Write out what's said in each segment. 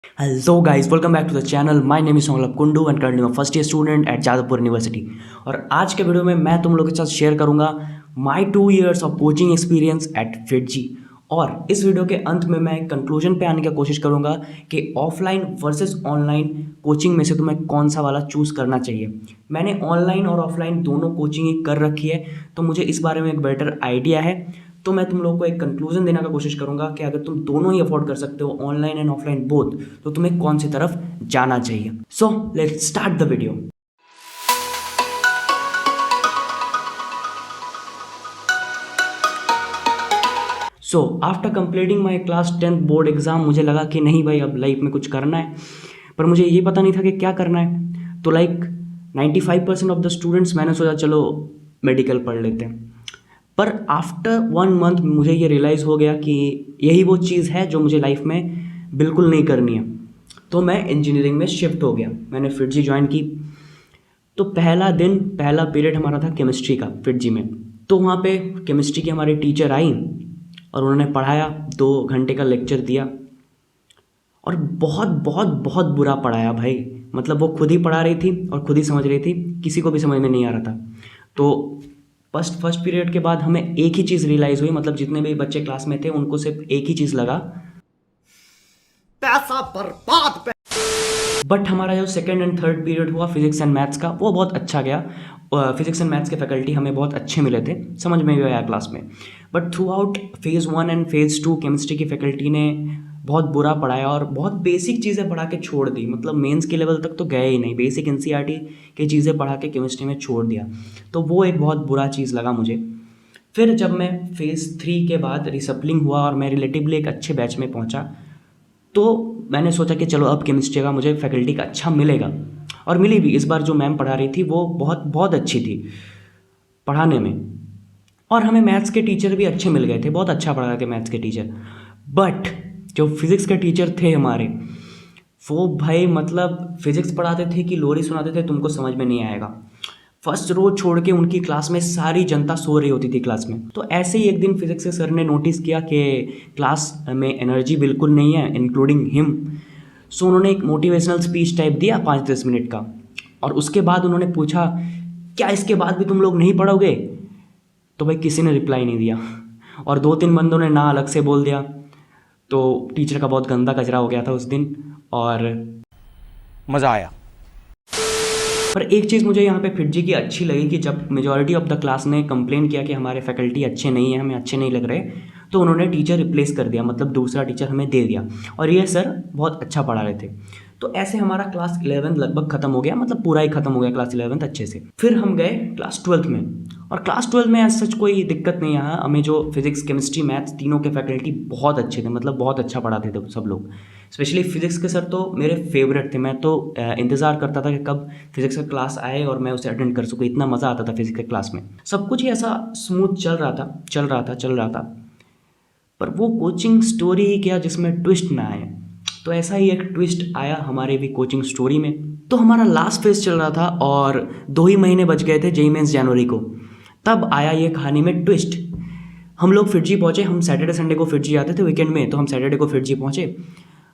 Hello guys, welcome back to the channel. My name is Sonal Kundu and currently मैं first year student at Jadavpur university. और आज के video में मैं तुम लोगों के साथ शेयर करूंगा my 2 years of coaching experience eight FIITJEE. और इस वीडियो के अंत में मैं एक कंक्लूजन पे आने की कोशिश करूंगा कि ऑफलाइन वर्सेस ऑनलाइन कोचिंग में से तुम्हें कौन सा वाला चूज़ करना चाहिए। मैंने ऑनलाइन और ऑफलाइन दोनों कोचिंग ही कर रखी है, तो मुझे इस बारे में एक बेटर आइडिया है। तो मैं तुम लोगों को एक कंक्लूजन देने का कोशिश करूंगा कि अगर तुम दोनों ही अफोर्ड कर सकते हो, ऑनलाइन एंड ऑफलाइन बोथ, तो तुम्हें कौन सी तरफ जाना चाहिए। So let's start the video. So after completing my class 10th board exam मुझे लगा कि नहीं भाई, अब लाइफ में कुछ करना है, पर मुझे ये पता नहीं था कि क्या करना है। तो 95% ऑफ द स्टूडेंट्स, मैंने सोचा चलो मेडिकल पढ़ लेते हैं। पर आफ्टर 1 month मुझे ये रियलाइज़ हो गया कि यही वो चीज़ है जो मुझे लाइफ में बिल्कुल नहीं करनी है। तो मैं इंजीनियरिंग में शिफ्ट हो गया, मैंने फिटजी ज्वाइन की। तो पहला पीरियड हमारा था केमिस्ट्री का फिटजी में। तो वहाँ पे केमिस्ट्री की हमारी टीचर आई और उन्होंने पढ़ाया, 2 घंटे का लेक्चर दिया और बहुत बहुत बहुत बुरा पढ़ाया भाई। मतलब वो खुद ही पढ़ा रही थी और खुद ही समझ रही थी, किसी को भी समझ में नहीं आ रहा था। तो फर्स्ट पीरियड के बाद हमें एक ही चीज़ रियलाइज़ हुई, मतलब जितने भी बच्चे क्लास में थे उनको सिर्फ एक ही चीज़ लगा, पैसा बर्बाद। बट हमारा जो सेकेंड एंड थर्ड पीरियड हुआ फिजिक्स एंड मैथ्स का, वो बहुत अच्छा गया। फिजिक्स एंड मैथ्स के फैकल्टी हमें बहुत अच्छे मिले थे, समझ में भी आया क्लास में। But through out phase 1 and phase 2 chemistry की फैकल्टी ने बहुत बुरा पढ़ाया और बहुत बेसिक चीज़ें पढ़ा के छोड़ दी। मतलब मेंस के लेवल तक तो गए ही नहीं, बेसिक एनसीईआरटी की चीज़ें पढ़ा के केमिस्ट्री में छोड़ दिया। तो वो एक बहुत बुरा चीज़ लगा मुझे। फिर जब मैं फेज़ 3 के बाद रिसप्लिंग हुआ और मैं रिलेटिवली एक अच्छे बैच में पहुंचा, तो मैंने सोचा कि चलो अब केमिस्ट्री का मुझे फैकल्टी का अच्छा मिलेगा। और मिली भी। इस बार जो मैम पढ़ा रही थी वो बहुत बहुत अच्छी थी पढ़ाने में, और हमें मैथ्स के टीचर भी अच्छे मिल गए थे, बहुत अच्छा पढ़ा रहे थे मैथ्स के टीचर। बट जो फिज़िक्स के टीचर थे हमारे, वो भाई मतलब फिज़िक्स पढ़ाते थे कि लोरी सुनाते थे, तुमको समझ में नहीं आएगा। फर्स्ट रो छोड़ के उनकी क्लास में सारी जनता सो रही होती थी क्लास में। तो ऐसे ही एक दिन फिजिक्स के सर ने नोटिस किया कि क्लास में एनर्जी बिल्कुल नहीं है, इंक्लूडिंग हिम। सो उन्होंने एक मोटिवेशनल स्पीच टाइप दिया 5-10 मिनट का, और उसके बाद उन्होंने पूछा क्या इसके बाद भी तुम लोग नहीं पढ़ोगे। तो भाई किसी ने रिप्लाई नहीं दिया और 2-3 बंदों ने ना अलग से बोल दिया। तो टीचर का बहुत गंदा कचरा हो गया था उस दिन, और मज़ा आया। पर एक चीज़ मुझे यहाँ पे फिटजी की अच्छी लगी कि जब मेजॉरिटी ऑफ द क्लास ने कंप्लेन किया कि हमारे फैकल्टी अच्छे नहीं हैं, हमें अच्छे नहीं लग रहे, तो उन्होंने टीचर रिप्लेस कर दिया, मतलब दूसरा टीचर हमें दे दिया। और ये सर बहुत अच्छा पढ़ा रहे थे। तो ऐसे हमारा क्लास 11 लगभग ख़त्म हो गया, मतलब पूरा ही ख़त्म हो गया क्लास 11 अच्छे से। फिर हम गए क्लास 12 में, और क्लास 12 में ऐसा सच कोई दिक्कत नहीं आया हमें। जो फिजिक्स केमिस्ट्री मैथ्स तीनों के फैकल्टी बहुत अच्छे थे, मतलब बहुत अच्छा पढ़ाते थे सब लोग। स्पेशली फिजिक्स के सर तो मेरे फेवरेट थे। मैं तो इंतज़ार करता था कि कब फिजिक्स का क्लास आए और मैं उसे अटेंड कर सकूँ, इतना मज़ा आता था फिजिक्स के क्लास में। सब कुछ ही ऐसा स्मूथ चल रहा था। पर वो कोचिंग स्टोरी ही क्या जिसमें ट्विस्ट ना आए। तो ऐसा ही एक ट्विस्ट आया हमारे भी कोचिंग स्टोरी में। तो हमारा लास्ट फेज चल रहा था और 2 ही महीने बच गए थे जेईई मेंस जनवरी को। तब आया ये कहानी में ट्विस्ट। हम लोग फिटजी पहुँचे, हम सैटरडे संडे को फिटजी आते थे वीकेंड में, तो हम सैटरडे को फिटजी पहुँचे।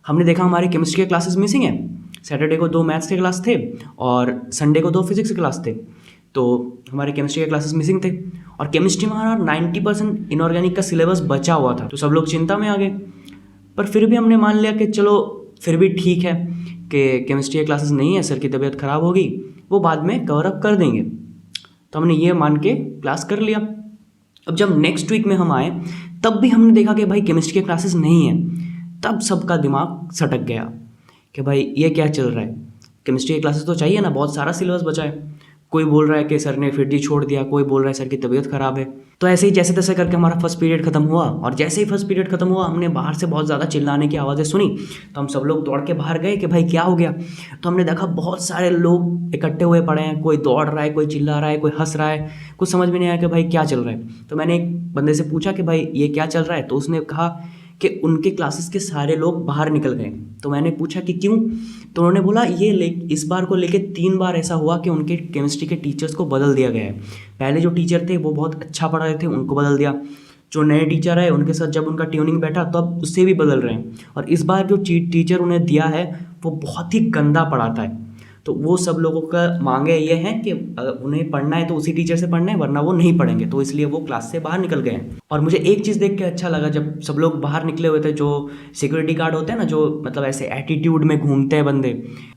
हमने देखा हमारी केमिस्ट्री के क्लासेस मिसिंग हैं। सैटरडे को 2 मैथ्स के क्लास थे और संडे को 2 फिजिक्स के क्लास थे। तो हमारे केमिस्ट्री के क्लासेस मिसिंग थे, और केमिस्ट्री में हमारा 90% इनऑर्गेनिक का सिलेबस बचा हुआ था। तो सब लोग चिंता में आ गए। पर फिर भी हमने मान लिया कि चलो फिर भी ठीक है कि केमिस्ट्री के क्लासेस नहीं है, सर की तबीयत ख़राब होगी, वो बाद में कवर अप कर देंगे। तो हमने ये मान के क्लास कर लिया। अब जब नेक्स्ट वीक में हम आए, तब भी हमने देखा कि भाई केमिस्ट्री के क्लासेस नहीं हैं। तब सबका दिमाग सटक गया कि भाई ये क्या चल रहा है, केमिस्ट्री के क्लासेस तो चाहिए ना, बहुत सारा सिलेबस बचा है। कोई बोल रहा है कि सर ने फिर जी छोड़ दिया, कोई बोल रहा है सर की तबीयत ख़राब है। तो ऐसे ही जैसे तैसे करके हमारा फर्स्ट पीरियड खत्म हुआ, और जैसे ही फर्स्ट पीरियड खत्म हुआ हमने बाहर से बहुत ज़्यादा चिल्लाने की आवाज़ें सुनी। तो हम सब लोग दौड़ के बाहर गए कि भाई क्या हो गया। तो हमने देखा बहुत सारे लोग इकट्ठे हुए पड़े हैं, कोई दौड़ रहा है, कोई चिल्ला रहा है, कोई हंस रहा है। कुछ समझ में नहीं आया कि भाई क्या चल रहा है। तो मैंने एक बंदे से पूछा कि भाई ये क्या चल रहा है। तो उसने कहा कि उनके क्लासेस के सारे लोग बाहर निकल गए। तो मैंने पूछा कि क्यों। तो उन्होंने बोला इस बार को लेके 3 बार ऐसा हुआ कि उनके केमिस्ट्री के टीचर्स को बदल दिया गया है। पहले जो टीचर थे वो बहुत अच्छा पढ़ा रहे थे, उनको बदल दिया। जो नए टीचर आए उनके साथ जब उनका ट्यूनिंग बैठा तो अब उससे भी बदल रहे हैं। और इस बार जो टीचर उन्हें दिया है वो बहुत ही गंदा पढ़ाता है। तो वो सब लोगों का मांगे ये हैं कि अगर उन्हें पढ़ना है तो उसी टीचर से पढ़ना है, वरना वो नहीं पढ़ेंगे। तो इसलिए वो क्लास से बाहर निकल गए हैं। और मुझे एक चीज़ देख के अच्छा लगा, जब सब लोग बाहर निकले हुए थे, जो सिक्योरिटी गार्ड होते हैं ना, जो मतलब ऐसे एटीट्यूड में घूमते हैं बंदे,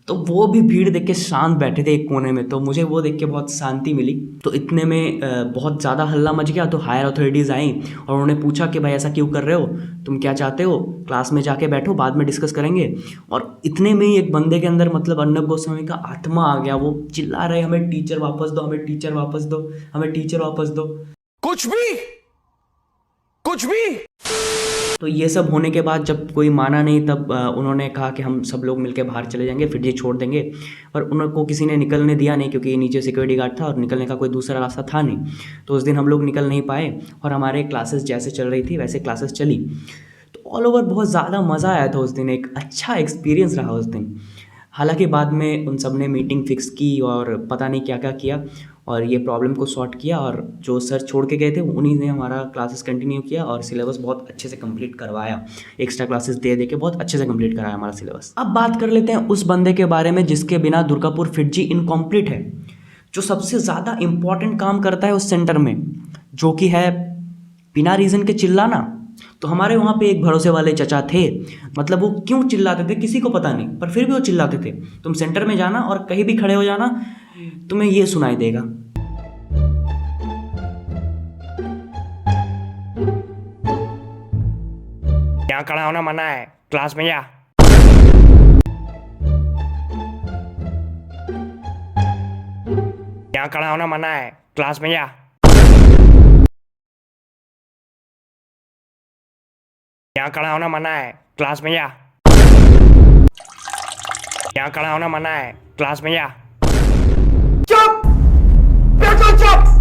तो वो भी भीड़ देख के शांत बैठे थे एक कोने में। तो मुझे वो देख के बहुत शांति मिली। तो इतने में बहुत ज़्यादा हल्ला मच गया। तो हायर अथॉरिटीज़ आई और उन्होंने पूछा कि भाई ऐसा क्यों कर रहे हो, तुम क्या चाहते हो, क्लास में जाके बैठो, बाद में डिस्कस करेंगे। और इतने में ही एक बंदे के अंदर मतलब अर्नब गोस्वामी का आत्मा आ गया। वो चिल्ला रहे, हमें टीचर वापस दो, हमें टीचर वापस दो, हमें टीचर वापस दो। कुछ भी तो ये सब होने के बाद जब कोई माना नहीं, तब उन्होंने कहा कि हम सब लोग मिलकर बाहर चले जाएंगे, फिर जी छोड़ देंगे। पर उनको किसी ने निकलने दिया नहीं, क्योंकि नीचे सिक्योरिटी गार्ड था और निकलने का कोई दूसरा रास्ता था नहीं। तो उस दिन हम लोग निकल नहीं पाए और हमारे क्लासेस जैसे चल रही थी वैसे क्लासेस चली। तो ऑल ओवर बहुत ज़्यादा मज़ा आया था उस दिन, एक अच्छा एक्सपीरियंस रहा उस दिन। हालांकि बाद में उन सब ने मीटिंग फिक्स की और पता नहीं क्या क्या किया और ये प्रॉब्लम को सॉर्ट किया, और जो सर छोड़ के गए थे उन्हीं ने हमारा क्लासेस कंटिन्यू किया और सिलेबस बहुत अच्छे से कंप्लीट करवाया। एक्स्ट्रा क्लासेस दे दे के बहुत अच्छे से कंप्लीट कराया हमारा सिलेबस। अब बात कर लेते हैं उस बंदे के बारे में जिसके बिना दुर्गापुर फिटजी इनकम्प्लीट है, जो सबसे ज़्यादा इम्पॉर्टेंट काम करता है उस सेंटर में, जो कि है बिना रीज़न के चिल्लाना। तो हमारे वहाँ पे एक भरोसे वाले चचा थे, मतलब वो क्यों चिल्लाते थे किसी को पता नहीं, पर फिर भी वो चिल्लाते थे। तुम सेंटर में जाना और कहीं भी खड़े हो जाना, तुम्हें ये सुनाई देगा। यहाँ खड़ा होना मना है, क्लास में जा। यहाँ खड़ा होना मना है, क्लास में जा। यहाँ खड़ा होना मना है, क्लास में जा। यहाँ खड़ा होना मना है, क्लास में जा। चुप, बिल्कुल चुप।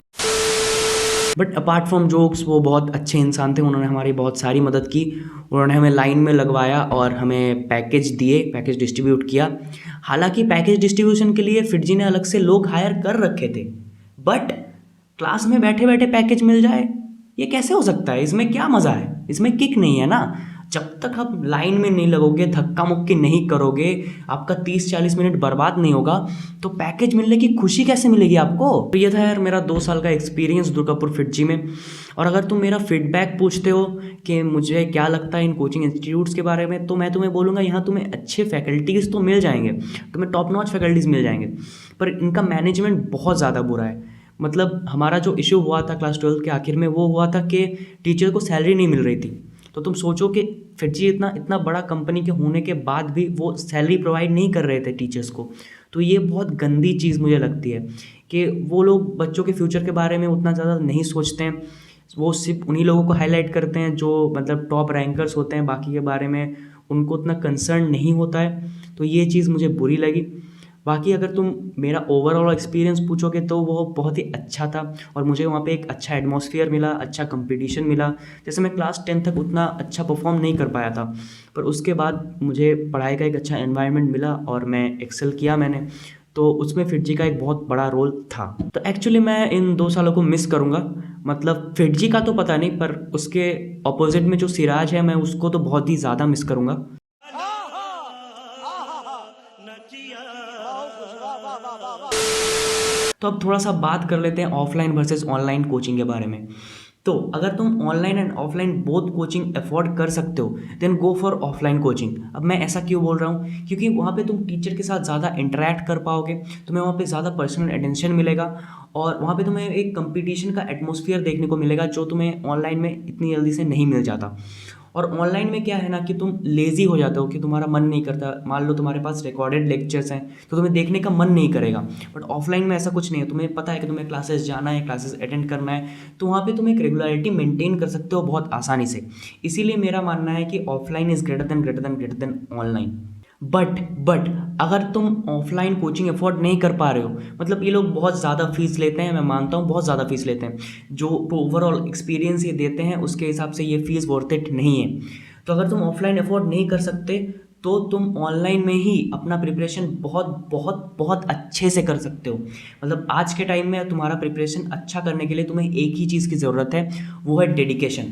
बट अपार्ट फ्रॉम जोक्स वो बहुत अच्छे इंसान थे। उन्होंने हमारी बहुत सारी मदद की। उन्होंने हमें लाइन में लगवाया और हमें पैकेज दिए, पैकेज डिस्ट्रीब्यूट किया। हालांकि पैकेज डिस्ट्रीब्यूशन के लिए फिटजी ने अलग से लोग हायर कर रखे थे, बट क्लास में बैठे बैठे पैकेज मिल जाए, ये कैसे हो सकता है? इसमें क्या मज़ा है? इसमें किक नहीं है ना। जब तक आप लाइन में नहीं लगोगे, धक्का मुक्की नहीं करोगे, आपका 30-40 मिनट बर्बाद नहीं होगा, तो पैकेज मिलने की खुशी कैसे मिलेगी आपको? तो ये था यार मेरा 2 साल का एक्सपीरियंस दुर्गापुर फिटजी में। और अगर तुम मेरा फीडबैक पूछते हो कि मुझे क्या लगता है इन कोचिंग इंस्टीट्यूट्स के बारे में, तो मैं तुम्हें बोलूँगा यहाँ तुम्हें अच्छे फैकल्टीज़ तो मिल जाएंगे, तुम्हें टॉप नॉच फैकल्टीज़ मिल जाएंगे, पर इनका मैनेजमेंट बहुत ज़्यादा बुरा है। मतलब हमारा जो इशू हुआ था क्लास 12 के आखिर में, वो हुआ था कि टीचर को सैलरी नहीं मिल रही थी। तो तुम सोचो कि फिटजी इतना बड़ा कंपनी के होने के बाद भी वो सैलरी प्रोवाइड नहीं कर रहे थे टीचर्स को। तो ये बहुत गंदी चीज़ मुझे लगती है कि वो लोग बच्चों के फ्यूचर के बारे में उतना ज़्यादा नहीं सोचते हैं। वो सिर्फ उन्हीं लोगों को हाईलाइट करते हैं जो मतलब टॉप रैंकर्स होते हैं, बाकी के बारे में उनको उतना कंसर्न नहीं होता है। तो ये चीज़ मुझे बुरी लगी। बाकी अगर तुम मेरा ओवरऑल एक्सपीरियंस पूछोगे तो वो बहुत ही अच्छा था और मुझे वहाँ पे एक अच्छा एटमॉस्फेयर मिला, अच्छा कंपटीशन मिला। जैसे मैं क्लास 10 तक उतना अच्छा परफॉर्म नहीं कर पाया था, पर उसके बाद मुझे पढ़ाई का एक अच्छा एनवायरनमेंट मिला और मैं एक्सेल किया मैंने, तो उसमें फिटजी का एक बहुत बड़ा रोल था। तो एक्चुअली मैं इन 2 सालों को मिस करूँगा। मतलब फिटजी का तो पता नहीं, पर उसके अपोजिट में जो सिराज है मैं उसको तो बहुत ही ज़्यादा मिस करूँगा। तो अब थोड़ा सा बात कर लेते हैं ऑफलाइन वर्सेस ऑनलाइन कोचिंग के बारे में। तो अगर तुम online and offline both coaching afford कर सकते हो, then go for offline coaching. अब मैं ऐसा क्यों बोल रहा हूँ? क्योंकि वहाँ पे तुम टीचर के साथ ज़्यादा इंटरेक्ट कर पाओगे, तुम्हें वहाँ पे ज़्यादा पर्सनल अटेंशन मिलेगा और वहाँ पे तुम्हें एक कंपटीशन का एटमॉस्फेयर देखने को मिलेगा जो तुम्हें ऑनलाइन में इतनी जल्दी से नहीं मिल जाता। और ऑनलाइन में क्या है ना कि तुम लेज़ी हो जाते हो कि तुम्हारा मन नहीं करता। मान लो तुम्हारे पास रिकॉर्डेड लेक्चर्स हैं तो तुम्हें देखने का मन नहीं करेगा, बट ऑफलाइन में ऐसा कुछ नहीं है। तुम्हें पता है कि तुम्हें क्लासेस जाना है, क्लासेस अटेंड करना है, तो वहाँ पे तुम एक रेगुलरिटी मेंटेन कर सकते हो बहुत आसानी से। इसीलिए मेरा मानना है कि offline is greater than online. But अगर तुम ऑफलाइन कोचिंग अफोर्ड नहीं कर पा रहे हो, मतलब ये लोग बहुत ज़्यादा फीस लेते हैं, मैं मानता हूँ बहुत ज़्यादा फीस लेते हैं, जो ओवरऑल एक्सपीरियंस ये देते हैं उसके हिसाब से ये फ़ीस वर्थ इट नहीं है। तो अगर तुम ऑफलाइन अफोर्ड नहीं कर सकते तो तुम ऑनलाइन में ही अपना प्रिपरेशन बहुत बहुत बहुत अच्छे से कर सकते हो। मतलब आज के टाइम में तुम्हारा प्रिपरेशन अच्छा करने के लिए तुम्हें एक ही चीज़ की ज़रूरत है, वो है डेडिकेशन।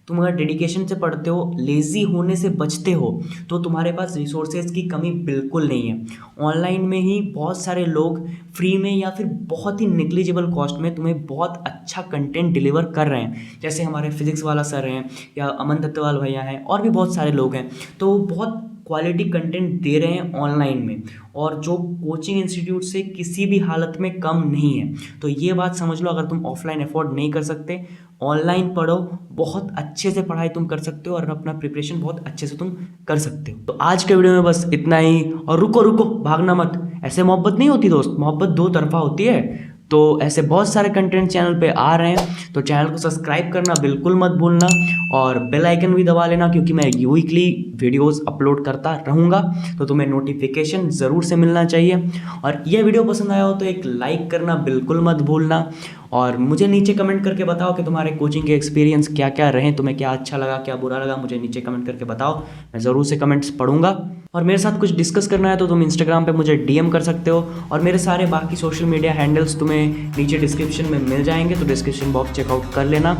तुम अगर डेडिकेशन से पढ़ते हो, लेज़ी होने से बचते हो, तो तुम्हारे पास रिसोर्सेज की कमी बिल्कुल नहीं है। ऑनलाइन में ही बहुत सारे लोग फ्री में या फिर बहुत ही निग्लिजिबल कॉस्ट में तुम्हें बहुत अच्छा कंटेंट डिलीवर कर रहे हैं। जैसे हमारे फिजिक्स वाला सर हैं या अमन दत्तवाल भैया हैं और भी बहुत सारे लोग हैं, तो वो बहुत क्वालिटी कंटेंट दे रहे हैं ऑनलाइन में, और जो कोचिंग इंस्टीट्यूट से किसी भी हालत में कम नहीं है। तो ये बात समझ लो, अगर तुम ऑफलाइन अफोर्ड नहीं कर सकते, ऑनलाइन पढ़ो, बहुत अच्छे से पढ़ाई तुम कर सकते हो और अपना प्रिपरेशन बहुत अच्छे से तुम कर सकते हो। तो आज के वीडियो में बस इतना ही। और रुको रुको, भागना मत, ऐसे मोहब्बत नहीं होती दोस्त, मोहब्बत दो तरफा होती है। तो ऐसे बहुत सारे कंटेंट चैनल पे आ रहे हैं, तो चैनल को सब्सक्राइब करना बिल्कुल मत भूलना और बेल आइकन भी दबा लेना, क्योंकि मैं वीकली वीडियोस अपलोड करता रहूँगा, तो तुम्हें नोटिफिकेशन ज़रूर से मिलना चाहिए। और यह वीडियो पसंद आया हो तो एक लाइक करना बिल्कुल मत भूलना, और मुझे नीचे कमेंट करके बताओ कि तुम्हारे कोचिंग के एक्सपीरियंस क्या क्या रहे, तुम्हें क्या अच्छा लगा क्या बुरा लगा, मुझे नीचे कमेंट करके बताओ, मैं ज़रूर से कमेंट्स पढ़ूंगा। और मेरे साथ कुछ डिस्कस करना है तो तुम इंस्टाग्राम पे मुझे डीएम कर सकते हो, और मेरे सारे बाकी सोशल मीडिया हैंडल्स तुम्हें नीचे डिस्क्रिप्शन में मिल जाएंगे, तो डिस्क्रिप्शन बॉक्स चेकआउट कर लेना।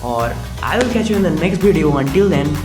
और I will catch you in the next video. Until then